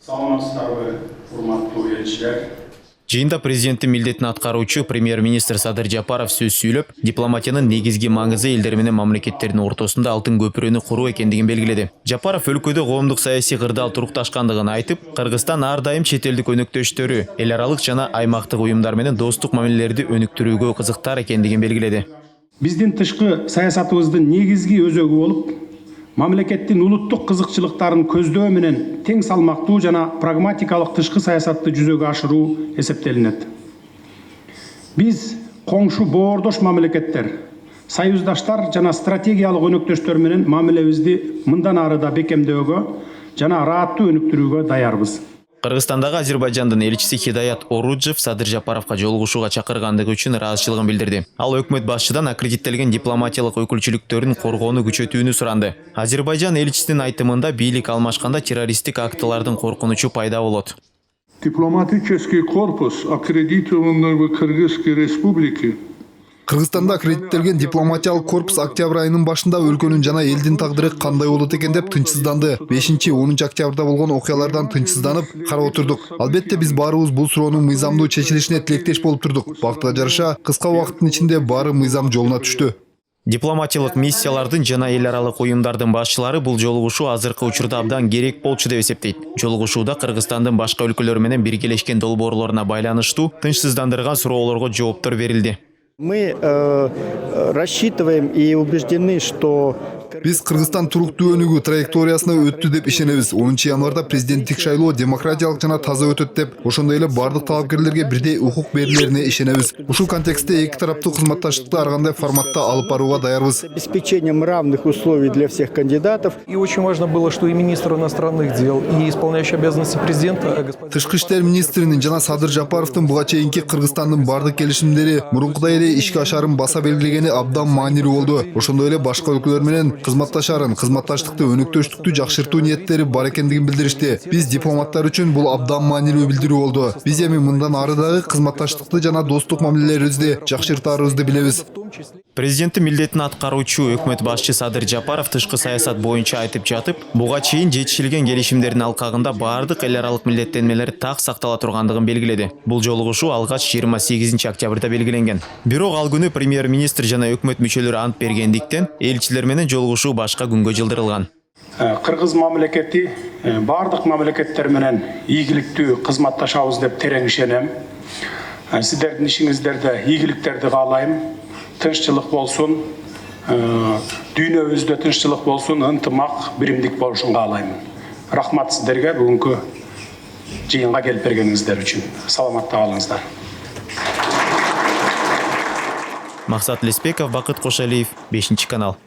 Саламатсыздарбы, урматтуу элчилер. Жиында президенттин милдетин аткаруучу премьер-министр Садыр Жапаров сөз сүйлөп, дипломатиянын негизги маңызы элдер менен мамлекеттердин ортосунда алтын көпүрөнү куруу экендигин белгиледи. Жапаров өлкөдө коомдук саясий кырдаал турукташкандыгын айтып, Кыргызстан ар дайым чет элдик өнөктөштөрү, эл аралык жана аймактык уюмдар менен достук мамилелерди өнүктүрүүгө кызыктар экендигин белгиледи. Биздин тышкы саясатыбыздын негизги өзөгү болуп, мамлекеттин улуттук кызыкчылыктарын көздөө менен тең салмактуу жана прагматикалык тышкы саясатты жүзөгө ашыруу эсептелинет. Биз коңшу боордош мамлекеттер, союздаштар жана стратегиялык өнөктөштөр менен мамилебизди мындан ары да бекемдөөгө жана ырааттуу өнүктүрүүгө даярбыз. Кыргызстандагы Азербайжандын элчиси Хидаят Оруджев Садыр Жапаровго жолугушууга чакыргандыгы үчүн ыраазычылыгын билдирди. Ал өкмөт башчыдан аккредиттелген дипломатиялык өкүлчүлүктөрүн коргоону күчөтүүнү суранды. Азербайжан элчисинин айтымында бийлик алмашканда террористтик актылардын коркунучу пайда болот. Дипломатический корпус, аккредитованный в Кыргызской республике, Кыргызстанда аккредиттелген дипломатиялык корпус октябрь айынын башында өлкөнүн жана элдин тагдыры кандай болот экен деп тынчсызданды. 5-10 октябрда болгон окуялардан тынчсызданып карап отурдук. Албетте биз баарыбыз бул суроонун мыйзамдуу чечилишине тилектеш болуп турдук. Бактыга жараша кыска убакыттын ичинде баары мыйзам жолуна түштү. Дипломатиялык миссиялардын жана эл аралык уюмдардын башчылары бул жолугушуу азыркы учурда абдан керек болчу деп эсептейт. Жолугушууда Кыргызстандын башка өлкөлөр менен биргелешкен долбоорлоруна байланыштуу тынчсыздандырган суроолорго жооптор берилди. Мы рассчитываем и убеждены, что Биз Кыргызстан туруктуу өнүгүү траекториясына өттү деп ишенебиз. 10 январда президенттик шайлоо демократиялык жана таза өтөт деп, ошондой эле бардык талапкерлерге бирдей укук берилерине ишенебиз. Ушул контекстте эки тараптуу кызматташтыкты ар кандай форматта алып барууга даярбыз. обеспечением равных условий для всех кандидатов. И очень важно было, что и министр иностранных дел, и исполняющий обязанности президента, господин... Тышкы иштер министринин жана Садыр Жапаровдун буга чейинки Кыргызстандын бардык келишимдери мурункудай эле ишке ашарын баса белгилегени абдан маанилүү болду. Ошондой эле башка өлкөлөр менен кызматташарын, кызматташтыкты өнүктөштүктү жакшыртуу ниеттери бар экендигин билдиришти. Биз дипломаттар үчүн бул абдан маанилүү билдирүү болду. Биз эми мындан ары дагы кызматташтыкты жана достук мамилелерибизди жакшыртаарыбызды билебиз. Президенттин милдетин аткаруучу өкмөт башчы Садыр Жапаров тышкы саясат боюнча айтып жатып, буга чейин жетишилген келишимдердин алкагында бардык эл аралык милдеттенмелер так сактала тургандыгын белгиледи. Бул жолугушуу алгач 28 октябрда белгиленген. Бирок ал күнү премьер-министр жана өкмөт мүчөлөрү ант бергендиктен элчилер менен жолугушуу башка күнгө жылдырылган. Кыргыз мамлекети бардык мамлекеттер менен ийгиликтүү кызматташабыз деп терең ишенем. Сиздердин ишиңиздерде ийгиликтерди каалайм. Тынччылык болсун, дүйнөбүздө тынччылык болсун, ынтымак, биримдик болушун каалайм. Рахмат сиздерге бүгүнкү жыйынга келип бергениңиздер үчүн. Саламатта калыңыздар. Максат Леспеков, Бакыт Кошалиев, 5 канал.